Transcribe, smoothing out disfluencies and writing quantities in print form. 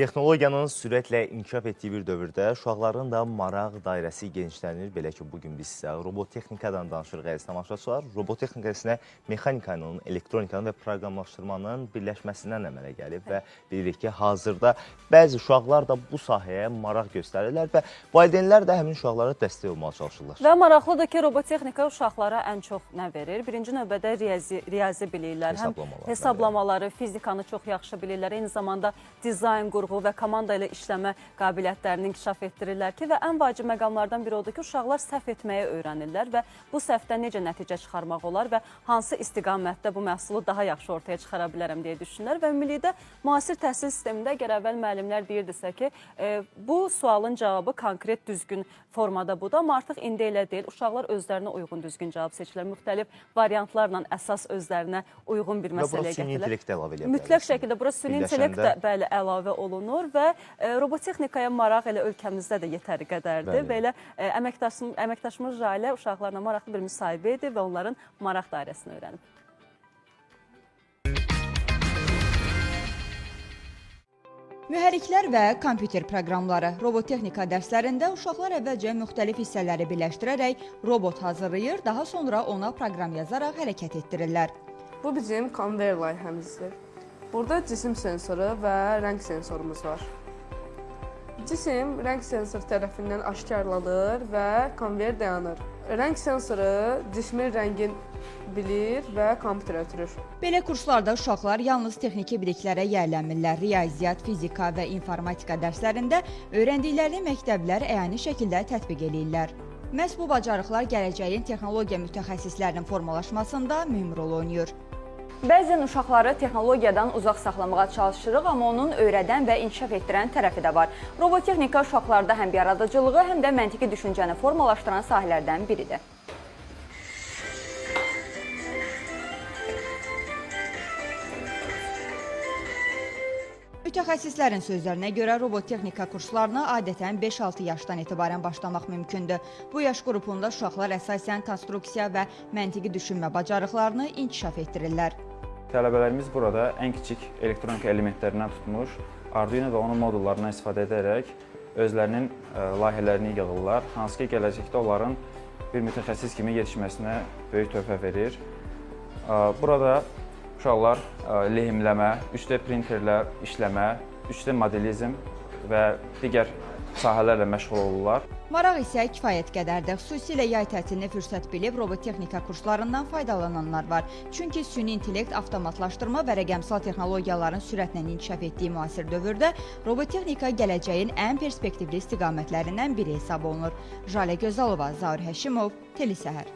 Texnologiyanın sürətlə inkişaf etdiyi bir dövrdə uşaqların da maraq dairəsi genişlənir. Belə ki, bugün biz sizə robotexnikadan danışırıq əziz tamaşaçılar. Robotexnika isə mexanikanın, elektronikanın və proqramlaşdırmanın birləşməsindən əmələ gəlib və bilirik ki, hazırda bəzi uşaqlar da bu sahəyə maraq göstərirlər və valideynlər də həmin uşaqlara dəstək olmağa çalışırlar. Və maraqlıdır ki, robotexnika uşaqlara ən çox nə verir? Birinci növbədə riyazi bilirlər, həm hesablamaları, fizikanı çox yaxşı bilirlər, eyni zamanda dizayn, qurğu və komanda ilə işləmə qabiliyyətlərini inkişaf etdirirlər ki, və ən vacib məqamlardan biri odur ki, uşaqlar səhv etməyi öyrənirlər və bu səhvdən necə nəticə çıxarmaq olar və hansı istiqamətdə bu məhsulu daha yaxşı ortaya çıxara bilərəm deyə düşünürlər və ümumilikdə müasir təhsil sistemində əgər əvvəl müəllimlər deyirdisə ki, bu sualın cavabı konkret düzgün formada budur, amma artıq indi elə deyil. Uşaqlar özlərinə uyğun düzgün cavab seçirlər. Müxtəlif variantlarla əsas özlərinə uyğun bir məsələyə gətirirlər. Və bura süni intellekt əlavə edə bilər. Mütləq şəkildə bura süni intellekt də bəli əlavə olunur və robotexnikaya maraq elə ölkəmizdə də yetəri qədərdir. Və elə əməkdaşımız Jalə uşaqlarla maraqlı bir müsahibə edib və onların maraq dairəsini öyrənib. Mühərriklər və kompüter proqramları. Robotexnika dərslərində uşaqlar əvvəlcə müxtəlif hissələri birləşdirərək robot hazırlayır, daha sonra ona proqram yazaraq hərəkət etdirirlər. Bu bizim konveyor layihəmizdir. Burada cisim sensoru və rəng sensorumuz var. Cisim rəng sensoru tərəfindən aşkarlanır və konveyor dayanır. Rəng sensoru cismin rəngin bilir və kompüterə ötürür. Belə kurslarda uşaqlar yalnız texniki biliklərə yiyələnmirlər. Riyaziyyat, fizika və informatika dərslərində öyrəndiklərini məktəblər əyani şəkildə tətbiq edirlər. Məhz bu bacarıqlar gələcəyin texnologiya mütəxəssislərinin formalaşmasında mühüm rol oynayır. Bəzən uşaqları texnologiyadan uzaq saxlamağa çalışırıq, amma onun öyrədən və inkişaf etdirən tərəfi də var. Robotexnika uşaqlarda həm yaradıcılığı, həm də məntiqi düşüncəni formalaşdıran sahələrdən biridir. Mütəxəssislərin sözlərinə görə robotexnika kurslarına adətən 5-6 yaşdan etibarən başlamaq mümkündür. Bu yaş qrupunda uşaqlar əsasən konstruksiya və məntiqi düşünmə bacarıqlarını inkişaf etdirirlər. Tələbələrimiz burada ən kiçik elektronika elementlərindən tutmuş, Arduino və onun modullarından istifadə edərək özlərinin layihələrini yığırlar, hansı ki, gələcəkdə onların bir mütəxəssis kimi yetişməsinə böyük töhfə verir. Burada uşaqlar lehimləmə, 3D printerlə işləmə, 3D modelizm və digər sahələrlə məşğul olurlar. Maraq isə kifayət qədərdir. Xüsusilə yay tətilini fürsət bilib robotexnika kurslarından faydalananlar var. Çünki süni intellekt, avtomatlaşdırma və rəqəmsal texnologiyaların sürətlə inkişaf etdiyi müasir dövrdə robotexnika gələcəyin ən perspektivli istiqamətlərindən biri hesab olunur. Jalə Gözalova, Zaur Həşimov, Teli Səhər.